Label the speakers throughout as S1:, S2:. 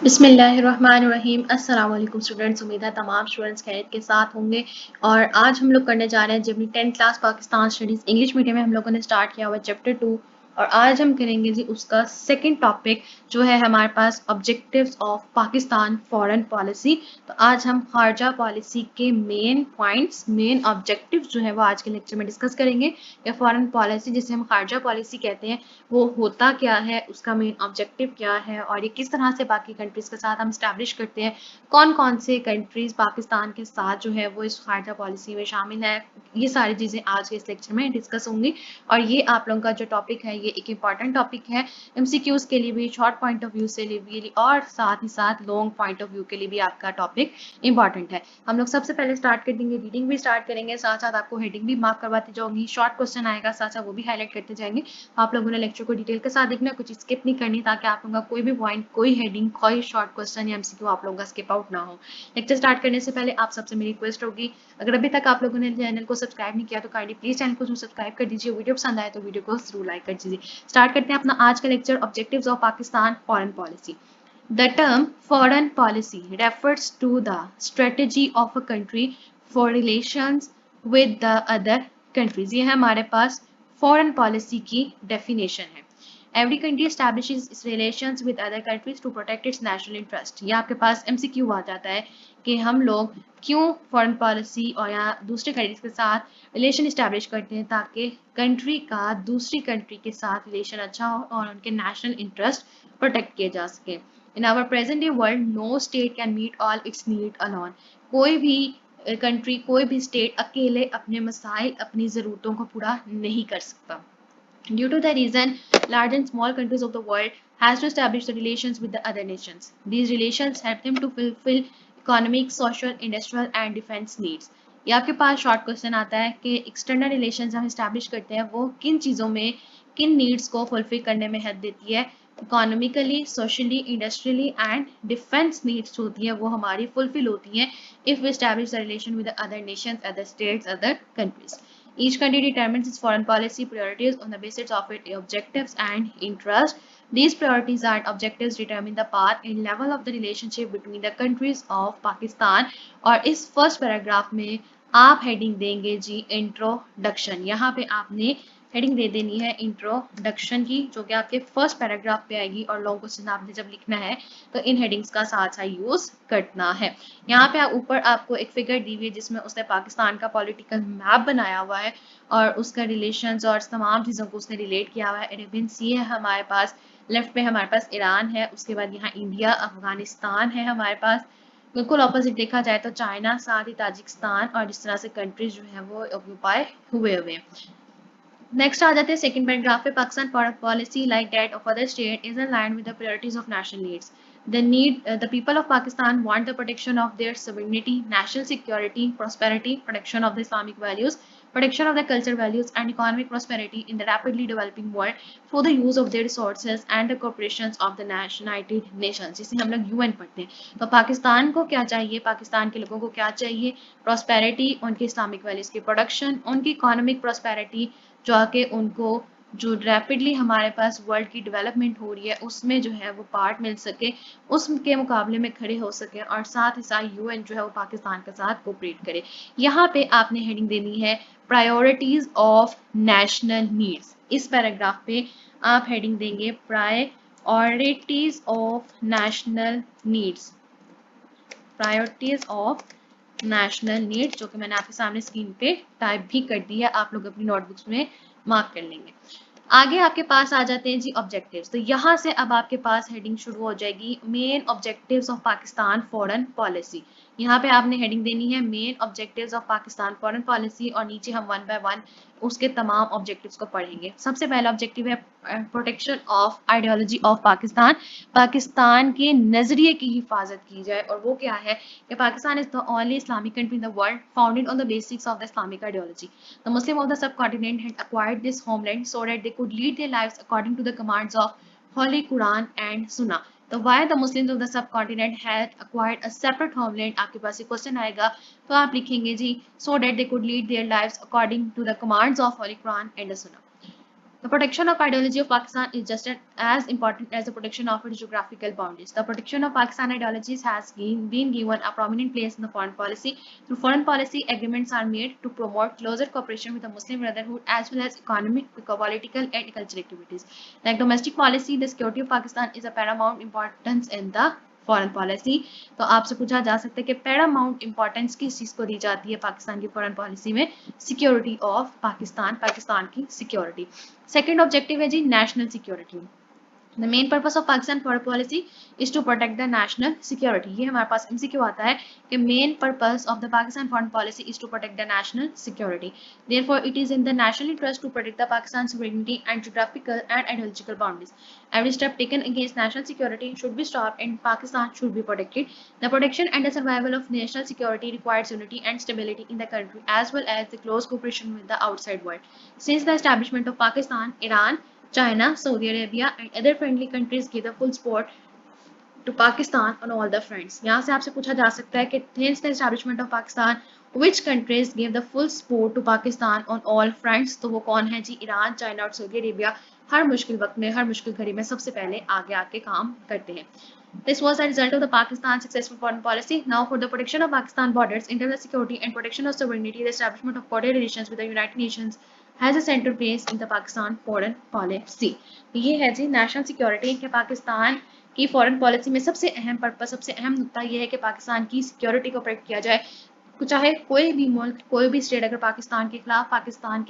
S1: बिस्मिल्लाहिर्रहमानिर्रहीम। अस्सलाम वालेकुम स्टूडेंट्स, उम्मीद है तमाम स्टूडेंट्स खैरियत के साथ होंगे। और आज हम लोग करने जा रहे हैं जब 10th class Pakistan studies English medium में हम लोगों ने स्टार्ट किया हुआ चैप्टर 2। और आज हम करेंगे जी उसका सेकंड टॉपिक जो है हमारे पास objectives of Pakistan foreign policy. तो आज हम खारजा पॉलिसी के मेन पॉइंट्स, मेन ऑब्जेक्टिव्स जो है वो आज के लेक्चर में डिस्कस करेंगे। या फॉरेन पॉलिसी जिसे हम खारजा पॉलिसी कहते हैं वो होता क्या है, उसका मेन ऑब्जेक्टिव क्या है और ये किस तरह से बाकी कंट्रीज़ के साथ हम स्टैब्लिश करते हैं, कौन कौन से कंट्रीज़ पाकिस्तान के साथ जो है वो इस खारजा पॉलिसी में शामिल है। ये सारी चीज़ें आज के इस लेक्चर में डिस्कस होंगी। और ये आप लोगों का जो टॉपिक है ये एक इम्पॉर्टेंट टॉपिक है एमसीक्यूज़ के लिए भी, शॉर्ट पॉइंट ऑफ व्यू से लिए और साथ ही साथ लॉन्ग पॉइंट ऑफ व्यू के लिए भी आपका टॉपिक इंपॉर्टेंट है। हम लोग सबसे पहले स्टार्ट कर देंगे, रीडिंग भी स्टार्ट करेंगे, साथ साथ आपको हेडिंग भी मार्क करवाती जाऊंगी, शॉर्ट क्वेश्चन आएगा साथ साथ वो भी हाईलाइट करते जाएंगे। आप लोगों ने लेक्चर को डिटेल के साथ देखना, कुछ स्किप नहीं करनी ताकि आप लोगों का कोई भी पॉइंट, कोई हेडिंग, कोई शॉर्ट क्वेश्चन या एमसीक्यू आप लोगों का स्किप आउट ना हो। लेक्चर स्टार्ट करने से पहले आप सबसे मेरी रिक्वेस्ट होगी, अगर अभी तक आप लोगों ने चैनल को सब्सक्राइब नहीं किया तो काइंडली प्लीज चैनल को सब्सक्राइब कर दीजिए। वीडियो पसंद आए तो वीडियो को जरूर लाइक कर दीजिए। स्टार्ट करते हैं अपना आज का lecture, objectives of Pakistan foreign policy. The term foreign policy refers to the strategy of a country for relations with the other countries। ये है हमारे पास foreign policy की definition है। Every country establishes its relations with other countries to protect its national interest। ये आपके पास MCQ आ जाता है कि हम लोग क्यों फॉरेन पॉलिसी और या दूसरे कंट्रीज के साथ रिलेशन इस्टेब्लिश करते हैं ताकि कंट्री का दूसरी कंट्री के साथ रिलेशन अच्छा हो और उनके नेशनल इंटरेस्ट प्रोटेक्ट किए जा सके। In our present day world, no state can meet all its need alone। कोई भी कंट्री, कोई भी स्टेट अकेले अपने मसाइल, अपनी ज़रूरतों को पूरा नहीं कर सकता। Due to the reason, large and small countries of the world has to establish the relations with the other nations। These relations help them to fulfill economic, social, industrial and defense needs। ये आपके पास short question आता है कि external relations हम establish करते हैं वो किन चीज़ों में, किन नीड्स को फुलफिल करने में हेल्प देती है। Economically, socially, industrially and defence needs होती हैं वो हमारी फुलफिल होती हैं if we establish the relation with other nations, other states, other countries. Each country determines its foreign policy priorities on the basis of its objectives and interests। These priorities and objectives determine the path and level of the relationship between the countries of Pakistan। और इस first paragraph में आप heading देंगे जी introduction. यहाँ पे आपने heading दे देनी है इंट्रोडक्शन की, जो कि आपके फर्स्ट पैराग्राफ पे आएगी। और लॉन्ग क्वेश्चन आपने जब लिखना है तो इन हेडिंग्स का साथ साथ यूज करना है। यहाँ पे ऊपर आपको एक फिगर दी हुई है जिसमें उसने पाकिस्तान का पॉलिटिकल मैप बनाया हुआ है और उसका रिलेशंस और तमाम चीज़ों को उसने रिलेट किया हुआ है। अरेबियन सी है हमारे पास, लेफ्ट पे हमारे पास ईरान है, उसके बाद यहाँ इंडिया, अफगानिस्तान है हमारे पास। बिल्कुल ऑपोजिट देखा जाए तो चाइना, साथ ही ताजिकिस्तान और इस तरह से कंट्रीज जो है वो ऑक्यूपाई हुए हुए हैं। नेक्स्ट आ जाते हैं सेकंड पैराग्राफ पे, Pakistan foreign policy like that of other state is in line with the priorities of national needs. The people of Pakistan want the protection of their sovereignty, national security, prosperity, protection of the Islamic values, protection of the cultural values and economic prosperity in the rapidly developing world through the use of their resources and the corporations of the United Nations। जिसे हम लोग UN पढ़ते हैं। तो पाकिस्तान को क्या चाहिए, पाकिस्तान के लोगों को क्या चाहिए? प्रॉस्पेरिटी, उनकी इस्लामिक वैल्यूज़ की प्रोडक्शन, उनकी इकोनॉमिक प्रॉस्पेरिटी जो आके उनको जो रैपिडली हमारे पास वर्ल्ड की डेवलपमेंट हो रही है उसमें जो है वो पार्ट मिल सके, उसके मुकाबले में खड़े हो सके और साथ ही साथ यूएन जो है वो पाकिस्तान के साथ कोऑपरेट करे। यहाँ पे आपने हेडिंग देनी है प्रायोरिटीज ऑफ नेशनल नीड्स। इस पैराग्राफ पे आप हेडिंग देंगे priorities of national needs, priorities of national need, जो कि मैंने आपके सामने स्क्रीन पे टाइप भी कर दी है, आप लोग अपनी नोटबुक्स में मार्क कर लेंगे। आगे आपके पास आ जाते हैं जी ऑब्जेक्टिव्स। तो यहाँ से अब आपके पास हेडिंग शुरू हो जाएगी main objectives of Pakistan foreign policy. यहाँ पे आपने हेडिंग देनी है main objectives of Pakistan foreign policy और नीचे हम वन बाय वन उसके तमाम ऑब्जेक्टिव्स को पढ़ेंगे। सबसे पहला ऑब्जेक्टिव है protection of ideology of Pakistan. Pakistan के नजरिए की हिफाजत की जाए और वो क्या है कि Pakistan is the only Islamic country in the world founded on the basics of the Islamic ideology. The Muslims of the subcontinent had acquired this homeland so that they could lead their lives according to the commands of Holy Quran and Sunnah। तो why the Muslims of the subcontinent had acquired a separate homeland, आपके पास एक question आएगा तो आप लिखेंगे जी so that they could lead their lives according to the commands of Holy Quran and the Sunnah। The protection of ideology of Pakistan is just as important as the protection of its geographical boundaries. The protection of Pakistan ideologies has been given a prominent place in the foreign policy. Through foreign policy, agreements are made to promote closer cooperation with the Muslim Brotherhood as well as economic, political, and cultural activities. Like domestic policy, the security of Pakistan is a paramount importance in the foreign policy. तो आपसे पूछा जा सकता है कि Paramount importance किस चीज को दी जाती है पाकिस्तान की फॉरेन पॉलिसी में? सिक्योरिटी ऑफ पाकिस्तान, पाकिस्तान की सिक्योरिटी। सेकंड ऑब्जेक्टिव है जी national security. The main purpose of Pakistan foreign policy is to protect the national security. ये हमारे पास MCQ आता है कि main purpose of the Pakistan foreign policy is to protect the national security. Therefore, it is in the national interest to protect the Pakistan sovereignty and geographical and ideological boundaries. Every step taken against national security should be stopped and Pakistan should be protected. The protection and the survival of national security requires unity and stability in the country as well as the close cooperation with the outside world. Since the establishment of Pakistan, Iran, China, Saudi Arabia, and other friendly countries give the full support to Pakistan on all the fronts. यहाँ से आपसे पूछा जा सकता है कि since the establishment of Pakistan, which countries gave the full support to Pakistan on all fronts? तो वो कौन है जी? ईरान, चाइना और सऊदी अरेबिया हर मुश्किल वक्त में, हर मुश्किल घड़ी में सबसे पहले आगे आके काम करते हैं। This was a result of the Pakistan's successful foreign policy. Now, for the protection of Pakistan borders, internal security, and protection of sovereignty, the establishment of border relations with the United Nations has a central place in the Pakistan foreign policy. ये है जी national security के पाकिस्तान की foreign policy में सबसे अहम purpose, सबसे अहम मुद्दा ये है कि पाकिस्तान की सिक्योरिटी को प्रोटेक्ट किया जाए। चाहे कोई भी मुल्क, कोई भी स्टेट अगर पाकिस्तान के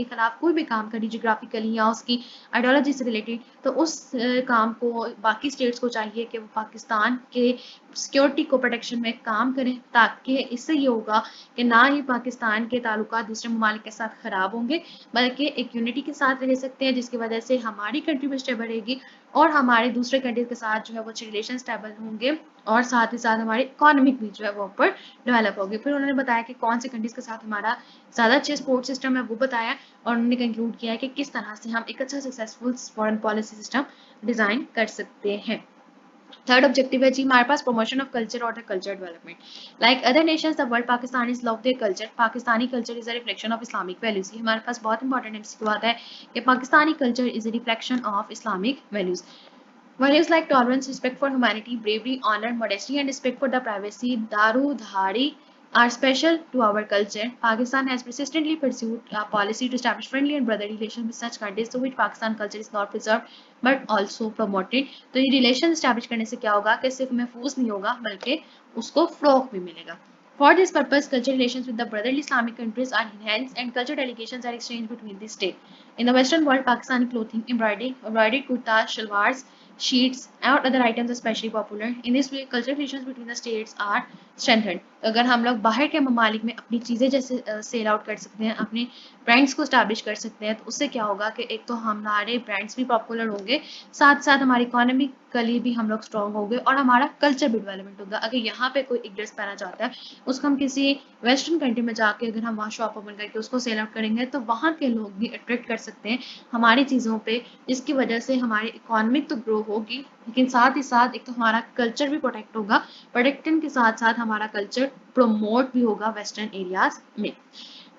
S1: खिलाफ कोई भी काम करे जियोग्राफिकली या उसकी आइडियोलॉजी से रिलेटेड, तो उस काम को बाकी स्टेट्स को चाहिए कि वो पाकिस्तान के सिक्योरिटी को प्रोटेक्शन में काम करें, ताकि इससे ये होगा कि ना ही पाकिस्तान के ताल्लुकात दूसरे ममालिक के साथ ख़राब होंगे, बल्कि एक यूनिटी के साथ रह सकते हैं, जिसकी वजह से हमारी कंट्री भी स्टेबल रहेगी और हमारे दूसरे कंट्रीज के साथ जो है वो अच्छे रिलेशन स्टेबल होंगे और साथ ही साथ हमारी इकोनॉमिक भी जो है वो ऊपर डेवलप होगी। फिर उन्होंने बताया कि कौन से कंट्रीज के साथ हमारा ज़्यादा अच्छे सपोर्ट सिस्टम है वो बताया और उन्होंने कंक्लूड किया है कि किस तरह से हम एक अच्छा successful foreign policy system design कर सकते हैं। थर्ड ऑब्जेक्टिव है जी हमारे पास प्रमोशन ऑफ कल्चर और the culture development. Like other Nations the world Pakistan is love their culture, Pakistani culture is a reflection of Islamic values. ये हमारे पास बहुत इंपॉर्टेंट एमसीक्यू आता है कि Pakistani culture is a reflection of Islamic values. Values like tolerance, respect for humanity, bravery, honor, modesty, and respect for the privacy, daru, dhari, are special to our culture. Pakistan has persistently pursued a policy to establish friendly and brotherly relations with such countries to which Pakistan culture is not preserved but also promoted. तो ये relation establish करने से क्या होगा कि सिर्फ महफूज नहीं होगा बल्कि उसको फ़रोग़ भी मिलेगा। For this purpose, cultural relations with the brotherly Islamic countries are enhanced and cultural delegations are exchanged between the states. In the Western world, Pakistani clothing, embroidered kurtas, shalwars, sheets, and other items are especially popular. In this way, cultural relations between the states are strengthened. अगर हम लोग बाहर के ममालिक में अपनी चीज़ें जैसे सेल आउट कर सकते हैं, अपने ब्रांड्स को स्टैब्लिश कर सकते हैं, तो उससे क्या होगा कि एक तो हमारे ब्रांड्स भी पॉपुलर होंगे, साथ साथ हमारी इकोनॉमिकली भी हम लोग स्ट्रॉन्ग होंगे और हमारा कल्चर भी डेवलपमेंट होगा। अगर यहाँ पे कोई एक ड्रेस पहना चाहता है, उसको हम किसी वेस्टर्न कंट्री में जाके अगर हम वहाँ शॉप ओपन करके उसको सेल आउट करेंगे, तो वहाँ के लोग भी अट्रैक्ट कर सकते हैं हमारी चीज़ों पे, जिसकी वजह से हमारी इकोनॉमिक तो ग्रो होगी, लेकिन साथ ही साथ एक तो हमारा कल्चर भी प्रोटेक्ट होगा, प्रोटेक्शन के साथ साथ हमारा कल्चर प्रमोट भी होगा वेस्टर्न एरियाज में।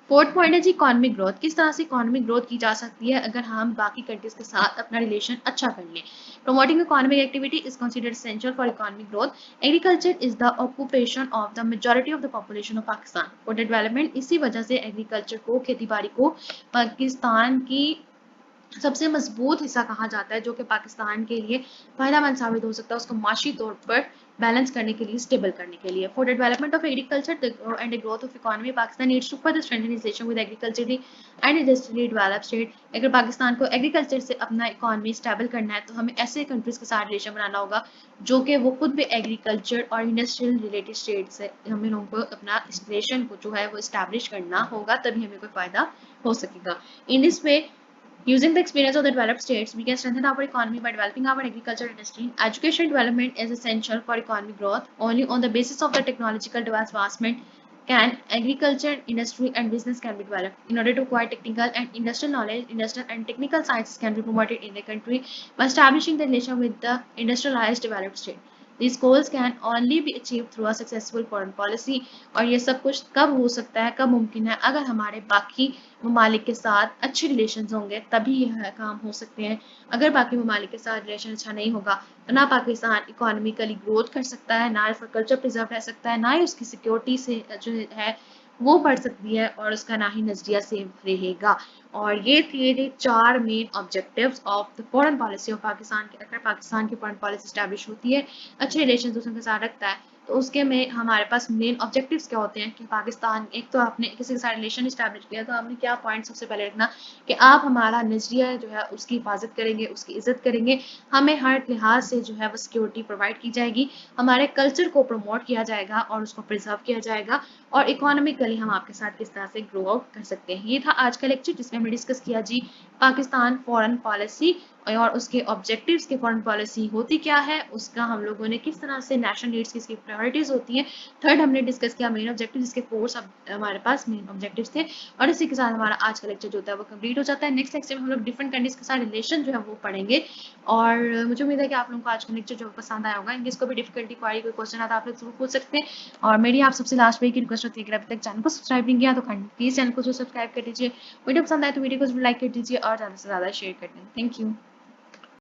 S1: फोर्थ पॉइंट है जी इकोनॉमिक ग्रोथ। किस तरह से इकोनॉमिक ग्रोथ की जा सकती है अगर हम बाकी कंट्रीज के साथ अपना रिलेशन अच्छा कर लें? Promoting economic activity is considered essential for economic growth. Agriculture is the occupation of the majority of the population of Pakistan. For development, इसी वजह से एग्रीकल्चर को, खेती बाड़ी को पाकिस्तान की सबसे मजबूत हिस्सा कहा जाता है, जो कि पाकिस्तान के लिए फायदेमंद साबित हो सकता है उसको माशी तौर पर बैलेंस करने के लिए, स्टेबल करने के लिए। For the development of agriculture and the growth of economy, Pakistan needs to further strengthen its relation with agriculturally and industrially developed state. अगर पाकिस्तान को एग्रीकल्चर से अपना इकोनॉमी स्टेबल करना है, तो हमें ऐसे कंट्रीज के साथ रिलेशन बनाना होगा जो कि वो खुद भी एग्रीकल्चर और इंडस्ट्रियल रिलेटेड स्टेट से, हमें उनको अपना रिलेशन को जो है वो इस्टेब्लिश करना होगा, तभी हमें कोई फायदा हो सकेगा। In this way, using the experience of the developed states, we can strengthen our economy by developing our agriculture industry. Education development is essential for economic growth. Only on the basis of the technological advancement can agriculture, industry, and business can be developed. In order to acquire technical and industrial knowledge, industrial and technical sciences can be promoted in the country by establishing the relation with the industrialized developed state. These goals can only be achieved through a successful foreign policy. और ये सब कुछ कब हो सकता है, कब मुमकिन है, अगर हमारे बाकी ममालिक के साथ अच्छे रिलेशंस होंगे तभी यह काम हो सकते हैं। अगर बाकी ममालिक के साथ रिलेशन अच्छा नहीं होगा तो ना पाकिस्तान इकोनॉमिकली ग्रोथ कर सकता है, ना इसका कल्चर प्रिजर्व रह सकता है, ना ही उसकी सिक्योरिटी से जो है वो बढ़ सकती है और उसका ना ही नजरिया सेफ रहेगा। और ये थे 4 main objectives of the foreign policy of Pakistan के। अगर पाकिस्तान की फॉरेन पॉलिसी स्टैब्लिश होती है, अच्छे रिलेशन दूसरों के साथ रखता है, तो उसके में हमारे पास मेन ऑब्जेक्टिव्स क्या होते हैं कि पाकिस्तान एक तो आपने किसी के साथ रिलेशन इस्टेब्लिश किया तो आपने क्या पॉइंट सबसे पहले रखना कि आप हमारा नजरिया जो है उसकी हिफाजत करेंगे, उसकी इज्जत करेंगे, हमें हर लिहाज से जो है वो सिक्योरिटी प्रोवाइड की जाएगी, हमारे कल्चर को प्रमोट किया जाएगा और उसको प्रिजर्व किया जाएगा, और इकोनॉमिकली हम आपके साथ किस तरह से ग्रो आउट कर सकते हैं। ये था आज का लेक्चर जिसमें हमने डिस्कस किया जी पाकिस्तान फॉरेन पॉलिसी और उसके ऑब्जेक्टिव्स की फॉरेन पॉलिसी होती क्या है, उसका हम लोगों ने किस तरह से नेशनल नीड्स की इसकी प्रायोरिटीज होती हैं। थर्ड हमने डिस्कस किया मेन ऑब्जेक्टिव, जिसके 4 सब हमारे पास मेन ऑब्जेक्टिव्स थे। और इसी के साथ हमारा आज का लेक्चर जो होता है वो कंप्लीट हो जाता है। नेक्स्ट लेक्चर में हम लोग डिफरेंट कंट्रीज के साथ रिलेशन जो है वो पढ़ेंगे। और मुझे उम्मीद है कि आप लोगों को आज का लेक्चर जो पसंद आया होगा। इंग्लिश को भी डिफिकल्टी कोई क्वेश्चन आता है आप लोग जरूर पूछ सकते हैं। और मेरी आप सबसे लास्ट में एक रिक्वेस्ट होती है, अगर अभी तक चैनल को सब्सक्राइब नहीं किया तो प्लीज चैनल को सब्सक्राइब कर दीजिए। वीडियो पसंद आए तो वीडियो को लाइक कर दीजिए और ज़्यादा से ज़्यादा शेयर कर दें। Thank you.